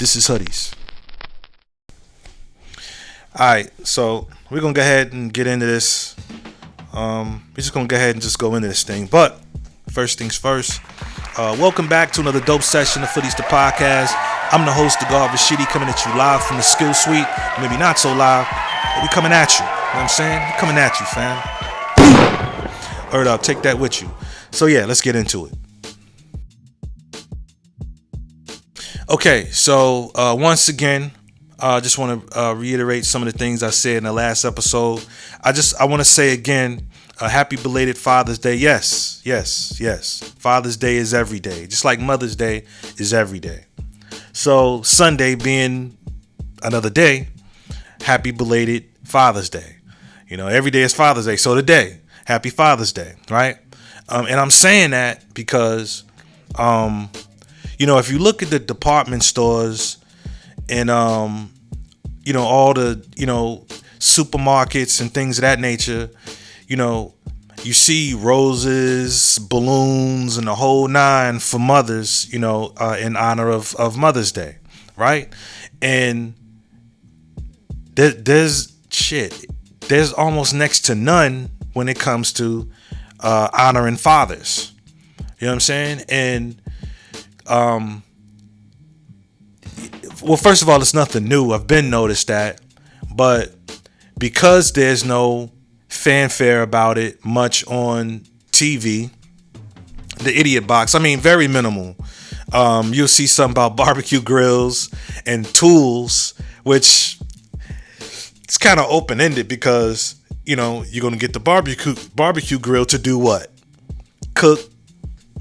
This is Hoodies. Alright, so we're gonna go ahead and get into this. We're just gonna go ahead and just go into this thing. But first things first, welcome back to another dope session of Hoodies the podcast. I'm the host, the God Rashidi, coming at you live from the Skill Suite. Maybe not so live, but we coming at you. You know what I'm saying? We're coming at you, fam. Word up, take that with you. So yeah, let's get into it. Okay, so once again, I just want to reiterate some of the things I said in the last episode. I want to say again, happy belated Father's Day. Yes. Father's Day is every day, just like Mother's Day is every day. So Sunday being another day, happy belated Father's Day. You know, every day is Father's Day. So today, happy Father's Day, right? And I'm saying that because, if you look at the department stores and, all the, supermarkets and things of that nature, you see roses, balloons, and the whole nine for mothers, in honor of Mother's Day, right? And there's almost next to none when it comes to honoring fathers. You know what I'm saying? And well, first of all, it's nothing new. I've been noticed that, but because there's no fanfare about it much on TV, the idiot box, very minimal. You'll see something about barbecue grills and tools, which it's kind of open-ended because, you're going to get the barbecue grill to do what? Cook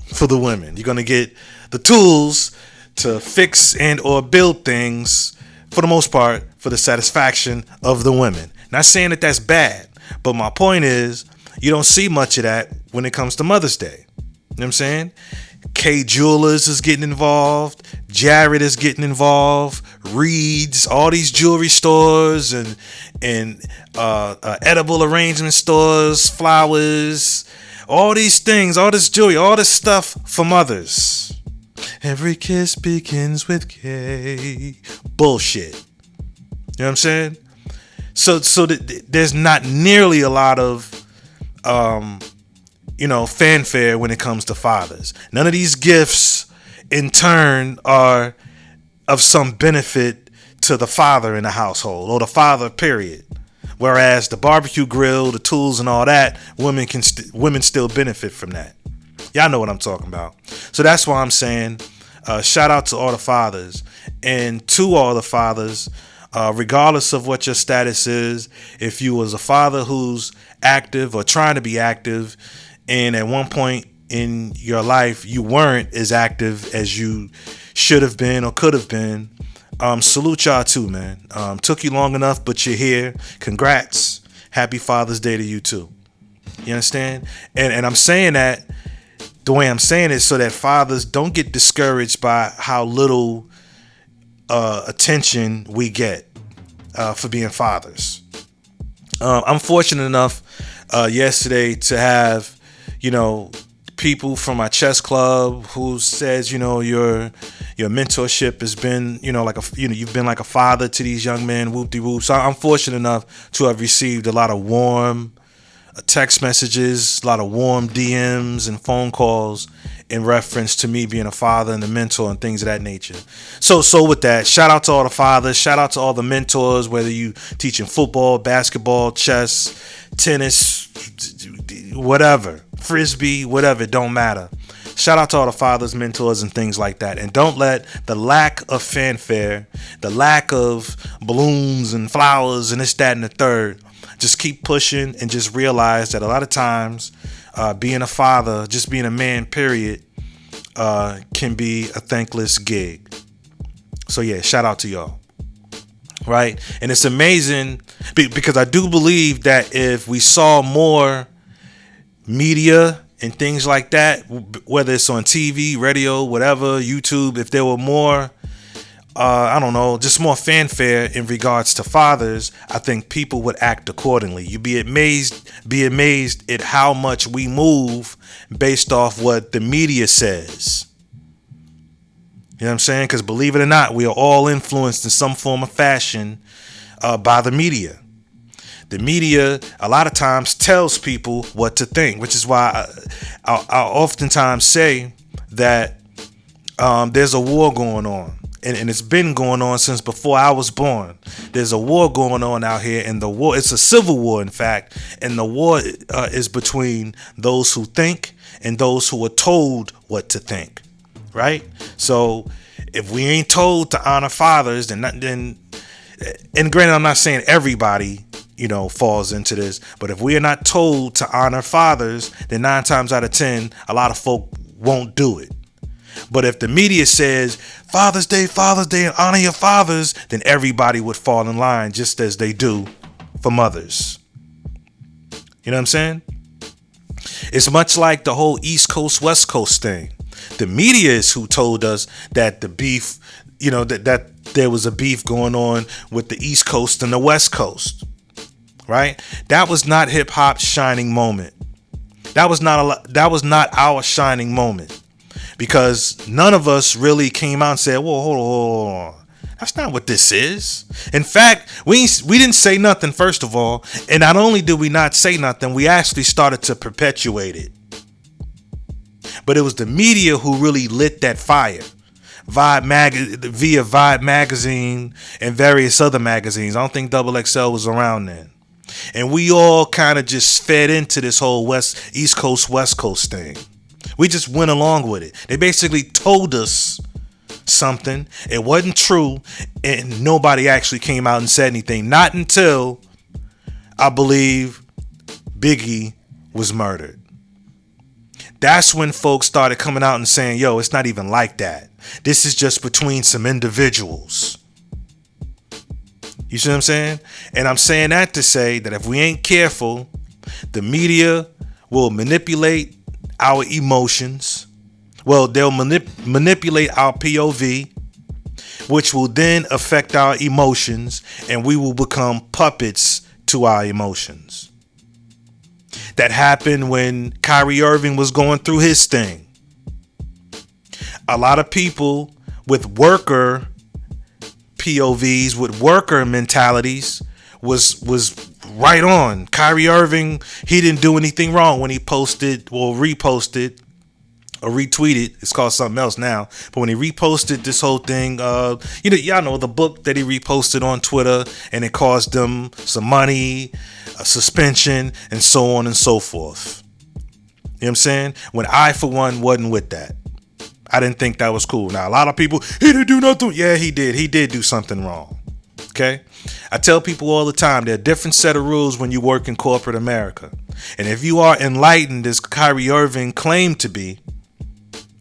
for the women. You're going to get the tools to fix and or build things, for the most part, for the satisfaction of the women. Not saying that that's bad, but my point is you don't see much of that when it comes to Mother's Day. You know what I'm saying? K Jewelers is getting involved. Jared is getting involved. Reed's, all these jewelry stores and edible arrangement stores, flowers, all these things, all this jewelry, all this stuff for mothers. Every kiss begins with K. Bullshit. You know what I'm saying? So there's not nearly a lot of, fanfare when it comes to fathers. None of these gifts, in turn, are of some benefit to the father in the household or the father, period. Whereas the barbecue grill, the tools, and all that, women still benefit from that. Y'all know what I'm talking about. So that's why I'm saying shout out to all the fathers. And to all the fathers, regardless of what your status is, if you was a father who's active or trying to be active, and at one point in your life you weren't as active as you should have been or could have been, salute y'all too, man. Took you long enough, but you're here. Congrats. Happy Father's Day to you too. You understand? And I'm saying that, the way I'm saying it, so that fathers don't get discouraged by how little attention we get for being fathers. I'm fortunate enough yesterday to have, people from my chess club who says, your mentorship has been, you've been like a father to these young men, whoop-de-whoop. So I'm fortunate enough to have received a lot of warm text messages, a lot of warm DMs and phone calls in reference to me being a father and a mentor and things of that nature. So with that, shout out to all the fathers, shout out to all the mentors, whether you teaching football, basketball, chess, tennis, whatever, frisbee, whatever, it don't matter. Shout out to all the fathers, mentors, and things like that. And don't let the lack of fanfare, the lack of balloons and flowers and this, that, and the third, just keep pushing and just realize that a lot of times being a father, just being a man, period, can be a thankless gig. So yeah, shout out to y'all. Right? And it's amazing because I do believe that if we saw more media and things like that, whether it's on TV, radio, whatever, YouTube, if there were more just more fanfare in regards to fathers, I think people would act accordingly. You'd be amazed at how much we move based off what the media says. You know what I'm saying? Because believe it or not, we are all influenced in some form or fashion by the media. The media a lot of times tells people what to think, which is why I oftentimes say that there's a war going on. And it's been going on since before I was born. There's a war going on out here, and the war, it's a civil war, in fact, and the war is between those who think and those who are told what to think, right? So if we ain't told to honor fathers, then and granted, I'm not saying everybody, falls into this, but if we are not told to honor fathers, then 9 times out of 10, a lot of folk won't do it. But if the media says Father's Day, and honor your fathers, then everybody would fall in line just as they do for mothers. You know what I'm saying? It's much like the whole East Coast, West Coast thing. The media is who told us that the beef, that there was a beef going on with the East Coast and the West Coast, right? That was not hip hop's shining moment. That was not our shining moment. Because none of us really came out and said, whoa, hold on. That's not what this is. In fact, we didn't say nothing, first of all. And not only did we not say nothing, we actually started to perpetuate it. But it was the media who really lit that fire. Via Vibe magazine and various other magazines. I don't think XXL was around then. And we all kind of just fed into this whole East Coast, West Coast thing. We just went along with it. They basically told us something. It wasn't true. And nobody actually came out and said anything. Not until, I believe, Biggie was murdered. That's when folks started coming out and saying, yo, it's not even like that. This is just between some individuals. You see what I'm saying? And I'm saying that to say that if we ain't careful, the media will manipulate our emotions. Well, they'll manipulate our POV, which will then affect our emotions, and we will become puppets to our emotions. That happened when Kyrie Irving was going through his thing. A lot of people with worker POVs, with worker mentalities, was right on. Kyrie Irving, he didn't do anything wrong when he posted or reposted or retweeted. It's called something else now. But when he reposted this whole thing, y'all know the book that he reposted on Twitter, and it caused them some money, a suspension, and so on and so forth. You know what I'm saying? When I, for one, wasn't with that. I didn't think that was cool. Now, a lot of people, he didn't do nothing. Yeah, he did. He did do something wrong. Okay? I tell people all the time, there are a different set of rules when you work in corporate America. And if you are enlightened, as Kyrie Irving claimed to be,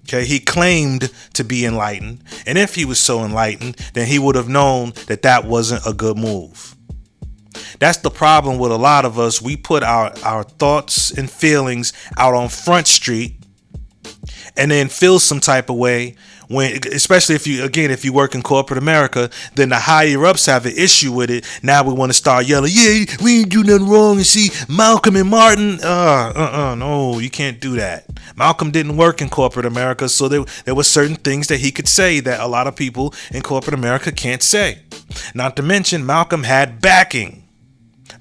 okay, he claimed to be enlightened. And if he was so enlightened, then he would have known that that wasn't a good move. That's the problem with a lot of us. We put our thoughts and feelings out on Front Street and then feel some type of way when, especially if you work in corporate America, then the higher ups have an issue with it. Now we want to start yelling, yeah, we ain't do nothing wrong. And see, Malcolm and Martin, no, you can't do that. Malcolm didn't work in corporate America, so there were certain things that he could say that a lot of people in corporate America can't say. Not to mention, Malcolm had backing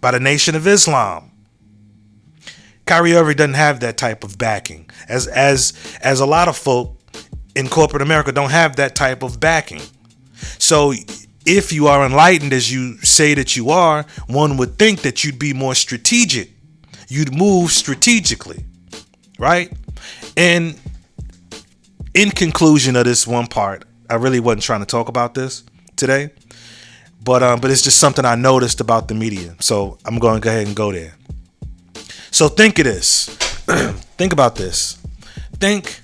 by the Nation of Islam. Kyrie Irving doesn't have that type of backing, as a lot of folk in corporate America don't have that type of backing. So if you are enlightened as you say that you are, one would think that you'd be more strategic. You'd move strategically, right? And in conclusion of this one part, I really wasn't trying to talk about this today, but it's just something I noticed about the media. So I'm going to go ahead and go there. So think of this. Think about this. Think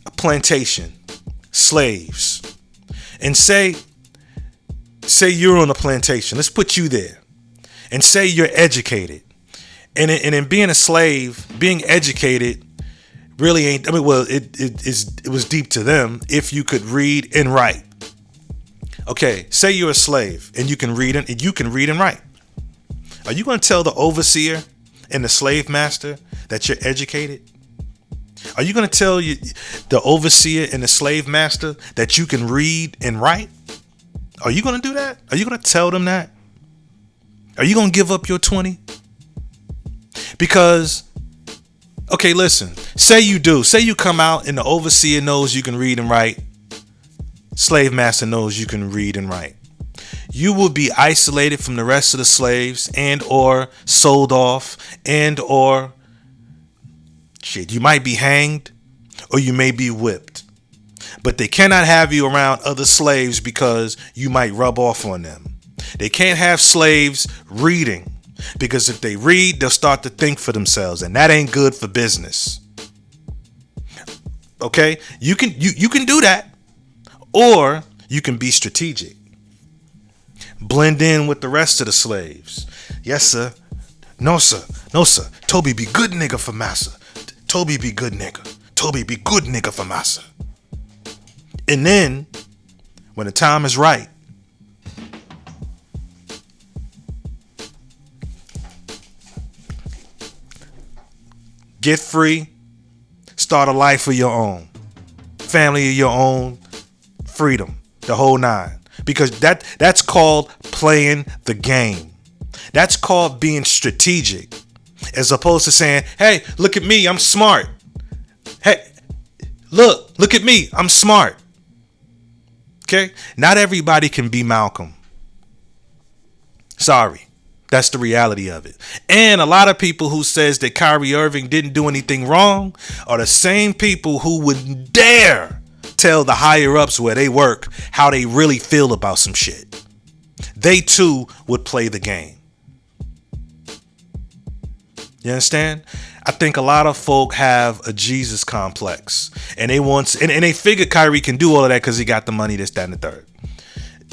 a plantation, slaves, and say you're on a plantation. Let's put you there, and say you're educated. And in being a slave, being educated really ain't. I mean, well, it was deep to them if you could read and write. Okay, say you're a slave and you can read and write. Are you going to tell the overseer and the slave master that you're educated? Are you going to tell the overseer and the slave master that you can read and write? Are you going to do that? Are you going to tell them that? Are you going to give up your 20? Because, okay, listen, say you do. Say you come out and the overseer knows you can read and write. Slave master knows you can read and write. You will be isolated from the rest of the slaves and or sold off and or shit. You might be hanged or you may be whipped. But they cannot have you around other slaves because you might rub off on them. They can't have slaves reading because if they read, they'll start to think for themselves, and that ain't good for business. Okay? You can do that, or you can be strategic. Blend in with the rest of the slaves. Yes, sir. No, sir. No, sir. Toby be good nigga for massa. Toby be good nigga. Toby be good nigga for massa. And then, when the time is right, get free, start a life of your own, family of your own, freedom, the whole nine. Because that's called playing the game. That's called being strategic, as opposed to saying, hey, look at me, I'm smart. Hey, look at me, I'm smart. Okay? Not everybody can be Malcolm. Sorry. That's the reality of it. And a lot of people who says that Kyrie Irving didn't do anything wrong are the same people who would dare tell the higher ups where they work how they really feel about some shit. They too would play the game. You understand? I think a lot of folk have a Jesus complex, and they figure Kyrie can do all of that because he got the money, this, that, and the third.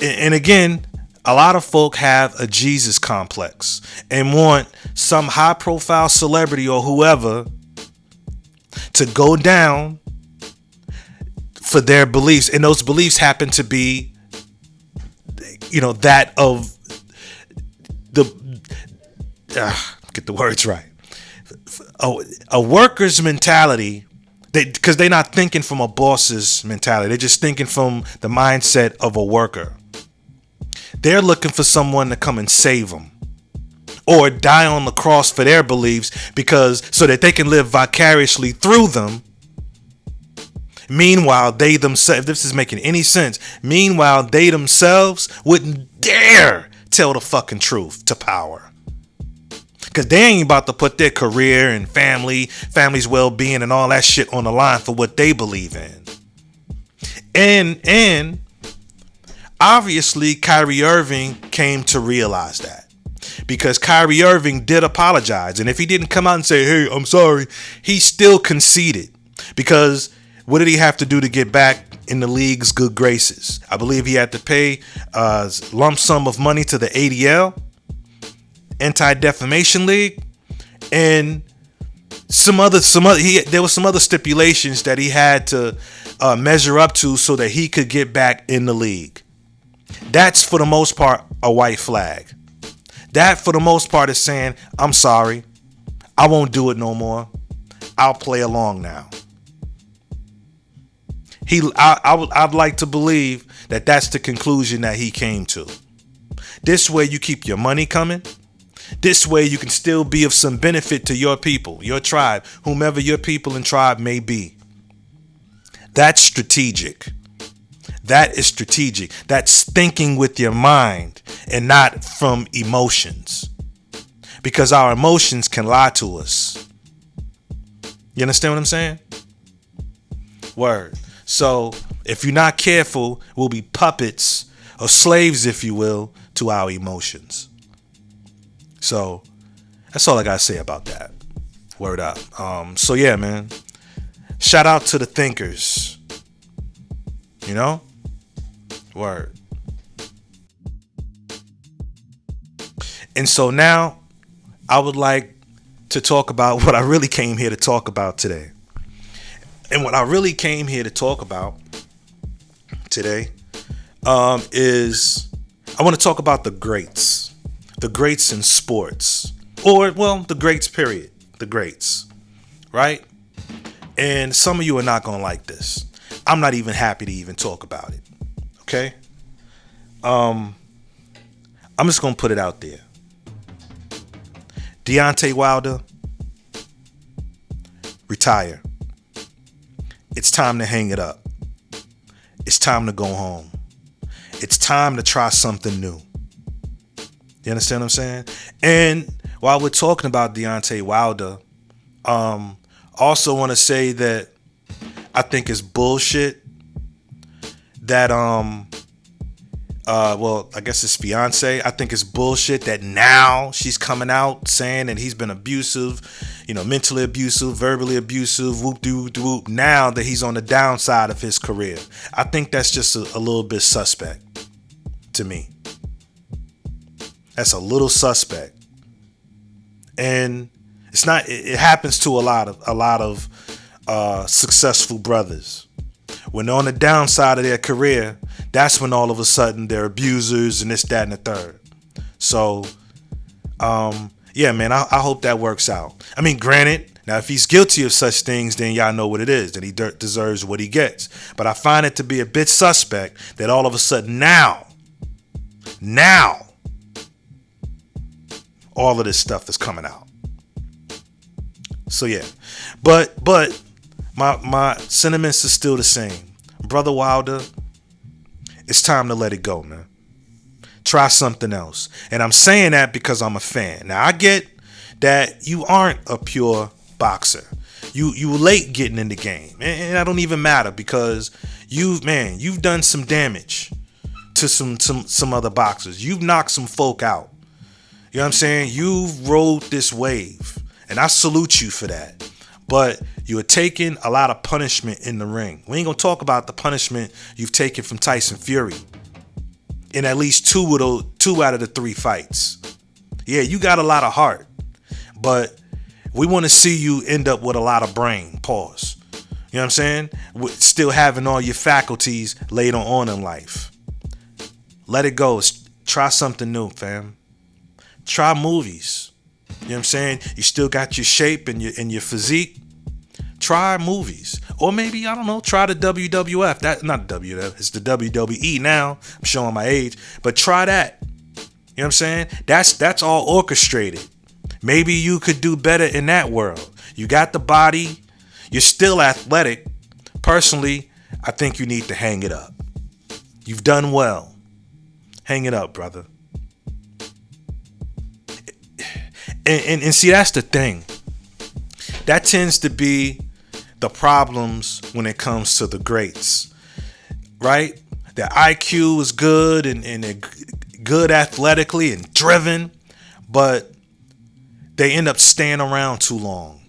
And again, a lot of folk have a Jesus complex and want some high profile celebrity or whoever to go down for their beliefs. And those beliefs happen to be, that of get the words right. A worker's mentality, because they're not thinking from a boss's mentality. They're just thinking from the mindset of a worker. They're looking for someone to come and save them or die on the cross for their beliefs, so that they can live vicariously through them. Meanwhile, they themselves, if this is making any sense, they themselves wouldn't dare tell the fucking truth to power. Because they ain't about to put their career and family's well-being and all that shit on the line for what they believe in. And obviously, Kyrie Irving came to realize that. Because Kyrie Irving did apologize. And if he didn't come out and say, hey, I'm sorry, he still conceded. Because what did he have to do to get back in the league's good graces? I believe he had to pay a lump sum of money to the ADL, Anti-Defamation League, and there was some other stipulations that he had to measure up to so that he could get back in the league. That's for the most part a white flag. That for the most part is saying, I'm sorry, I won't do it no more. I'll play along now. I'd like to believe that that's the conclusion that he came to. This way you keep your money coming. This way you can still be of some benefit to your people, your tribe, whomever your people and tribe may be. That's strategic. That is strategic. That's thinking with your mind and not from emotions. Because our emotions can lie to us. You understand what I'm saying? Word. So if you're not careful, we'll be puppets or slaves, if you will, to our emotions. So that's all I gotta say about that. Word up. So yeah, man. Shout out to the thinkers. Word. And so now I would like to talk about what I really came here to talk about today. And what I really came here to talk about today is I want to talk about the greats in sports, or the greats period, the greats, right? And some of you are not going to like this. I'm not even happy to even talk about it. Okay? I'm just going to put it out there. Deontay Wilder, retire. It's time to hang it up. It's time to go home. It's time to try something new. You understand what I'm saying? And while we're talking about Deontay Wilder, also want to say that I think it's bullshit that well, I guess his fiance, I think it's bullshit that now she's coming out saying that he's been abusive, mentally abusive, verbally abusive, whoop de whoop de whoop, now that he's on the downside of his career. I think that's just a little bit suspect to me. That's a little suspect. And it's not, it happens to a lot of successful brothers. When they're on the downside of their career, that's when all of a sudden they're abusers and this, that, and the third. So, yeah, man, I hope that works out. I mean, granted, now if he's guilty of such things, then y'all know what it is, that he deserves what he gets. But I find it to be a bit suspect that all of a sudden now, all of this stuff is coming out. So yeah, but my sentiments are still the same. Brother Wilder, it's time to let it go, man. Try something else. And I'm saying that because I'm a fan. Now I get that you aren't a pure boxer. You were late getting in the game, and that don't even matter because you've done some damage to some other boxers. You've knocked some folk out. You know what I'm saying? You've rode this wave, and I salute you for that. But you're taking a lot of punishment in the ring. We ain't gonna talk about the punishment you've taken from Tyson Fury in at least two out of the 3 fights. Yeah, you got a lot of heart, but we want to see you end up with a lot of brain. Pause. You know what I'm saying? Still having all your faculties later on in life. Let it go. Try something new, fam. Try movies. You know what I'm saying? You still got your shape and your physique. Try movies. Or maybe, I don't know, try the WWF. That not WWF, it's the WWE now. I'm showing my age. But try that. You know what I'm saying? That's all orchestrated. Maybe you could do better in that world. You got the body. You're still athletic. Personally, I think you need to hang it up. You've done well. Hang it up, brother. And see, that's the thing. That tends to be the problems when it comes to the greats, right? Their IQ is good and they're good athletically and driven, but they end up staying around too long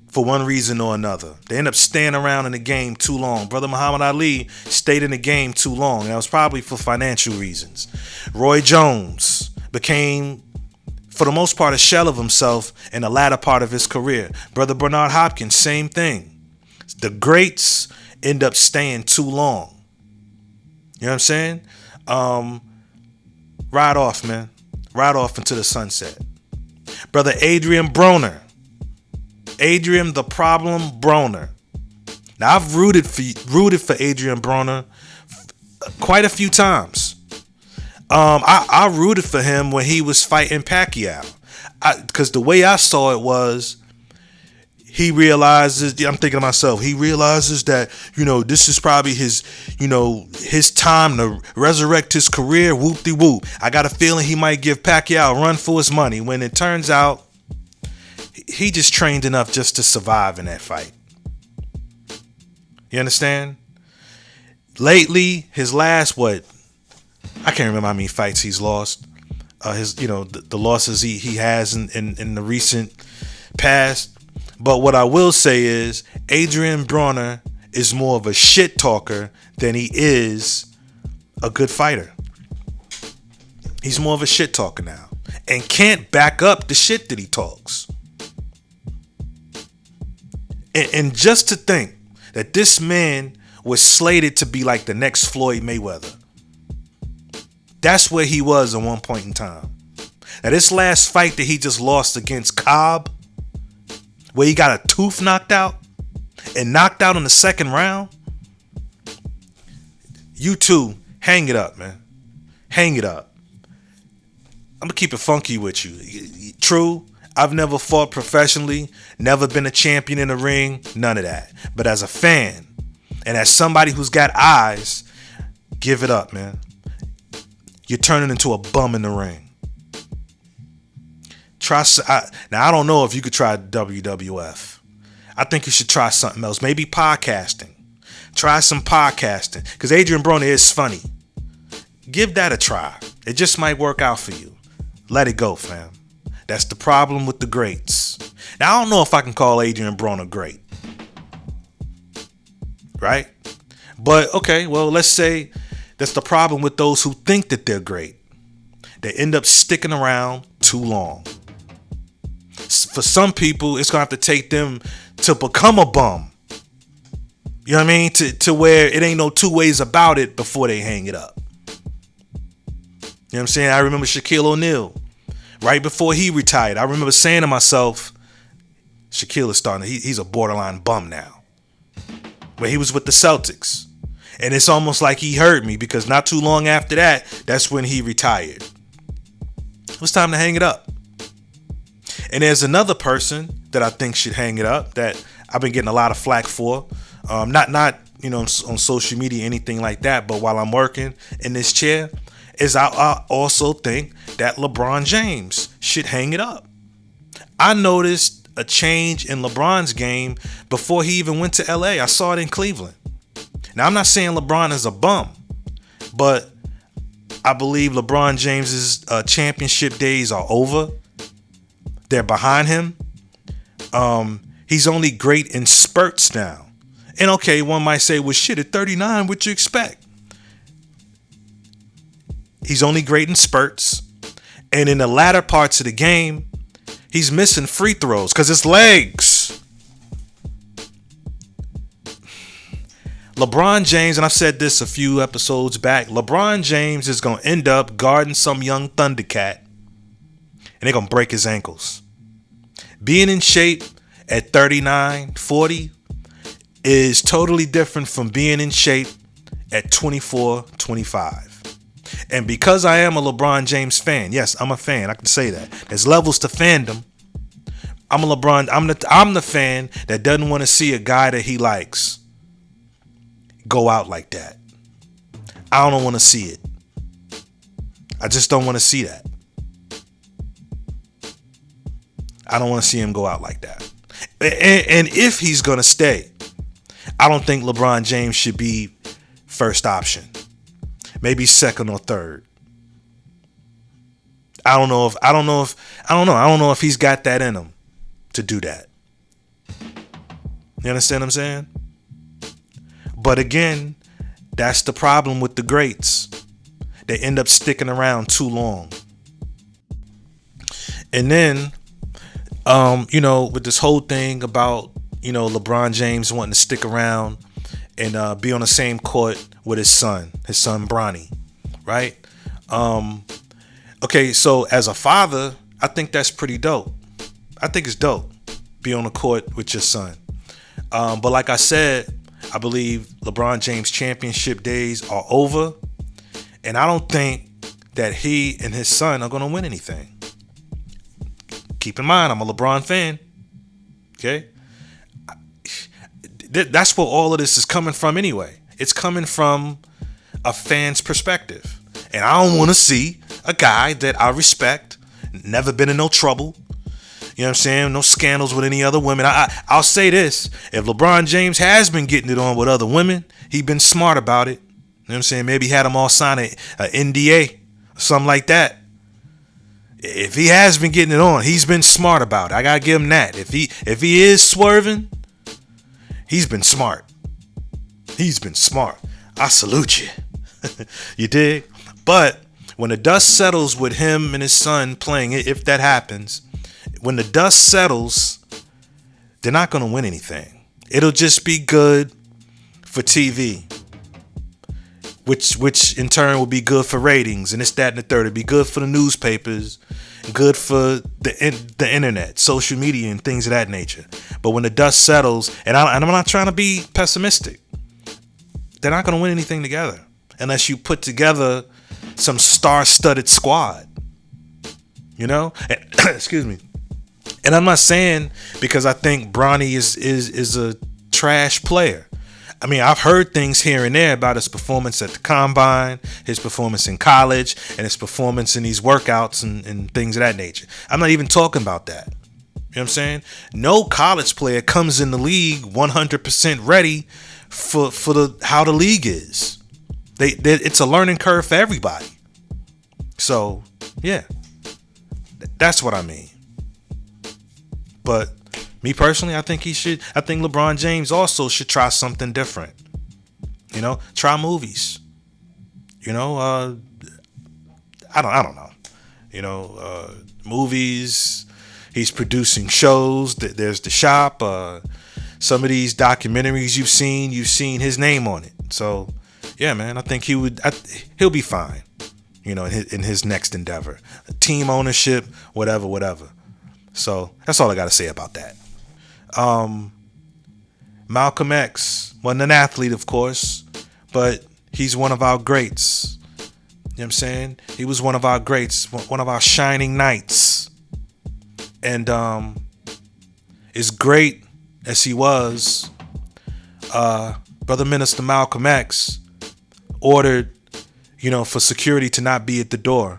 for one reason or another. They end up staying around in the game too long. Brother Muhammad Ali stayed in the game too long. That was probably for financial reasons. Roy Jones became, for the most part, a shell of himself in the latter part of his career. Brother Bernard Hopkins, same thing. The greats end up staying too long. You know what I'm saying? Ride off, man. Ride off into the sunset. Brother Adrian Broner. Adrian the Problem Broner. Now, I've rooted for Adrian Broner quite a few times. I rooted for him when he was fighting Pacquiao. Because the way I saw it was, he realizes, I'm thinking to myself, he realizes that, this is probably his time to resurrect his career, whoop-de-whoop. I got a feeling he might give Pacquiao a run for his money, when it turns out he just trained enough just to survive in that fight. You understand? Lately, his last, I can't remember how many fights he's lost. The losses he has in the recent past. But what I will say is, Adrian Broner is more of a shit talker than he is a good fighter. He's more of a shit talker now and can't back up the shit that he talks. And just to think that this man was slated to be like the next Floyd Mayweather. That's where he was at one point in time. Now, this last fight that he just lost against Cobb, where he got a tooth knocked out, and knocked out in the second round, you two, hang it up, man. Hang it up. I'm going to keep it funky with you. True, I've never fought professionally, never been a champion in the ring, none of that. But as a fan, and as somebody who's got eyes, give it up, man. You're turning into a bum in the ring. Now, I don't know if you could try WWF. I think you should try something else. Maybe podcasting. Try some podcasting. Because Adrian Broner is funny. Give that a try. It just might work out for you. Let it go, fam. That's the problem with the greats. Now, I don't know if I can call Adrian Broner great. Right? But, okay, well, let's say that's the problem with those who think that they're great. They end up sticking around too long. For some people, it's going to have to take them to become a bum. You know what I mean? To where it ain't no two ways about it before they hang it up. You know what I'm saying? I remember Shaquille O'Neal. Right before he retired, I remember saying to myself, Shaquille is starting, he's a borderline bum now. When he was with the Celtics. And it's almost like he hurt me because not too long after that, that's when he retired. It was time to hang it up. And there's another person that I think should hang it up that I've been getting a lot of flack for. Not you know, on social media, anything like that. But while I'm working in this chair, is I also think that LeBron James should hang it up. I noticed a change in LeBron's game before he even went to LA. I saw it in Cleveland. Now, I'm not saying LeBron is a bum, but I believe LeBron James's championship days are over. They're behind him. He's only great in spurts now. And okay, one might say, well, shit, at 39, what you expect? He's only great in spurts. And in the latter parts of the game, he's missing free throws because his legs. LeBron James, and I've said this a few episodes back, LeBron James is going to end up guarding some young Thundercat, and they're going to break his ankles. Being in shape at 39, 40 is totally different from being in shape at 24, 25. And because I am a LeBron James fan, yes, I'm a fan. I can say that. There's levels to fandom. I'm the fan that doesn't want to see a guy that he likes go out like that. I don't want to see it. I just don't want to see that. I don't want to see him go out like that. And if he's going to stay, I don't think LeBron James should be first option. Maybe second or third. I don't know if he's got that in him to do that. You understand what I'm saying? But again, that's the problem with the greats. They end up sticking around too long. And then, with this whole thing about, LeBron James wanting to stick around and be on the same court with his son Bronny, right? Okay, so as a father, I think that's pretty dope. I think it's dope. Be on the court with your son. But like I said, I believe LeBron James' championship days are over. And I don't think that he and his son are going to win anything. Keep in mind, I'm a LeBron fan. Okay? That's where all of this is coming from anyway. It's coming from a fan's perspective. And I don't want to see a guy that I respect, never been in no trouble, you know what I'm saying, no scandals with any other women. I'll say this. If LeBron James has been getting it on with other women, he been smart about it. You know what I'm saying? Maybe had them all sign a NDA or something like that. If he has been getting it on, he's been smart about it. I gotta give him that. If he is swerving, he's been smart. He's been smart. I salute you. You dig? But when the dust settles with him and his son playing, if that happens, when the dust settles, they're not going to win anything. It'll just be good for TV. which in turn will be good for ratings and this, that, and the third. It'd be good for the newspapers, good for the internet, social media, and things of that nature. But when the dust settles, and I'm not trying to be pessimistic, they're not going to win anything together unless you put together some star-studded squad. You know, and, excuse me. And I'm not saying because I think Bronny is a trash player. I mean, I've heard things here and there about his performance at the combine, his performance in college, and his performance in these workouts and things of that nature. I'm not even talking about that. You know what I'm saying? No college player comes in the league 100% ready for how the league is. It's a learning curve for everybody. So, yeah. That's what I mean. But me personally, I think LeBron James also should try something different. You know, try movies. You know, I don't know. You know, movies. He's producing shows. There's The Shop. Some of these documentaries you've seen his name on it. So, yeah, man, I think he'll be fine. You know, in his next endeavor, team ownership, whatever. So that's all I got to say about that. Malcolm X wasn't an athlete, of course, but he's one of our greats. You know what I'm saying? He was one of our greats, one of our shining knights. And as great as he was, Brother Minister Malcolm X ordered, you know, for security to not be at the door.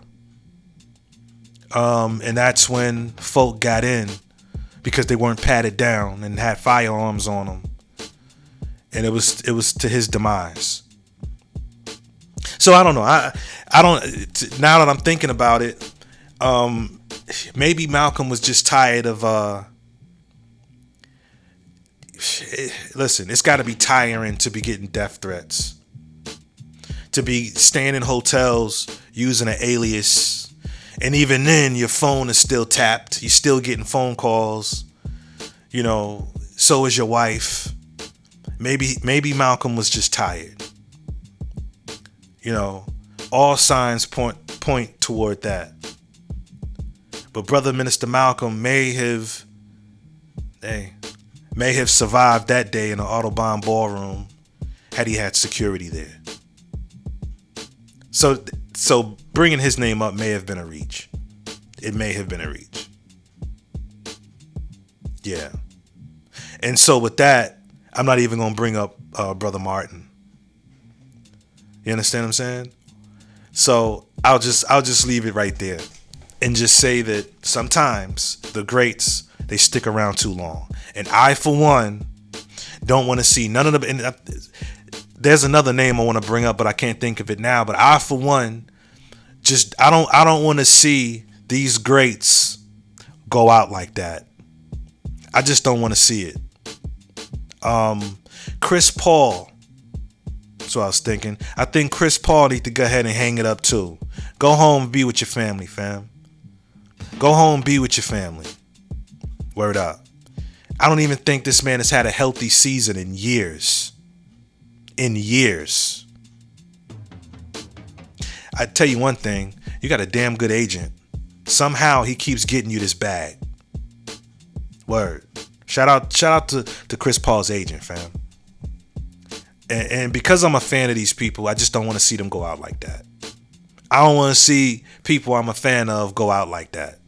And that's when folk got in because they weren't patted down and had firearms on them. And it was to his demise. So I don't know. I don't, now that I'm thinking about it, maybe Malcolm was just tired of, listen, it's got to be tiring to be getting death threats. To be staying in hotels using an alias, and even then your phone is still tapped. You're still getting phone calls. You know, so is your wife. Maybe Malcolm was just tired. You know, all signs point toward that. But Brother Minister Malcolm may have survived that day in the Audubon ballroom had he had security there. So bringing his name up may have been a reach. It may have been a reach. Yeah. And so with that, I'm not even going to bring up Brother Martin. You understand what I'm saying? So I'll just leave it right there and just say that sometimes the greats, they stick around too long. And I, for one, don't want to see none of them. And there's another name I want to bring up, but I can't think of it now. But I, for one, I don't want to see these greats go out like that. I just don't want to see it. Chris Paul. That's what I was thinking. I think Chris Paul needs to go ahead and hang it up too. Go home and be with your family, fam. Go home and be with your family. Word up. I don't even think this man has had a healthy season in years. I tell you one thing, you got a damn good agent. Somehow he keeps getting you this bag. Word. Shout out to Chris Paul's agent, fam. And because I'm a fan of these people, I just don't want to see them go out like that. I don't want to see people I'm a fan of go out like that.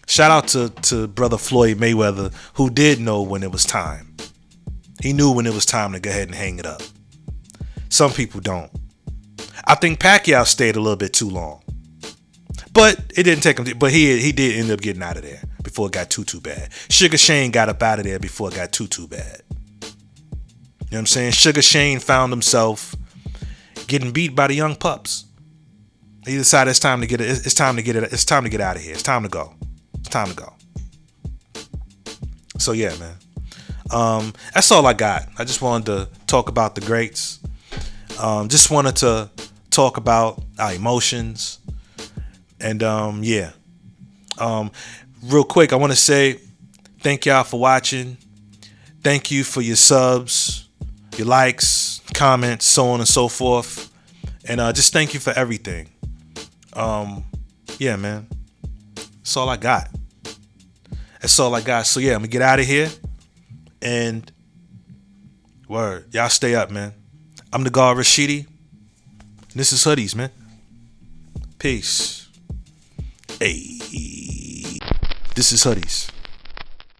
Shout out to brother Floyd Mayweather, who did know when it was time. He knew when it was time to go ahead and hang it up. Some people don't. I think Pacquiao stayed a little bit too long. But it didn't take him. But he did end up getting out of there before it got too bad. Sugar Shane got up out of there before it got too bad. You know what I'm saying? Sugar Shane found himself getting beat by the young pups. He decided it's time to get out of here. It's time to go. It's time to go. So yeah, man. That's all I got. I just wanted to talk about the greats. Just wanted to talk about our emotions. And yeah. Real quick, I want to say thank y'all for watching. Thank you for your subs, your likes, comments, so on and so forth. And just thank you for everything. Yeah, man. That's all I got. That's all I got. So yeah, I'm gonna get out of here. And word, y'all stay up, man. I'm the guard Rashidi. This is Hoodies, man. Peace. Hey, this is Hoodies.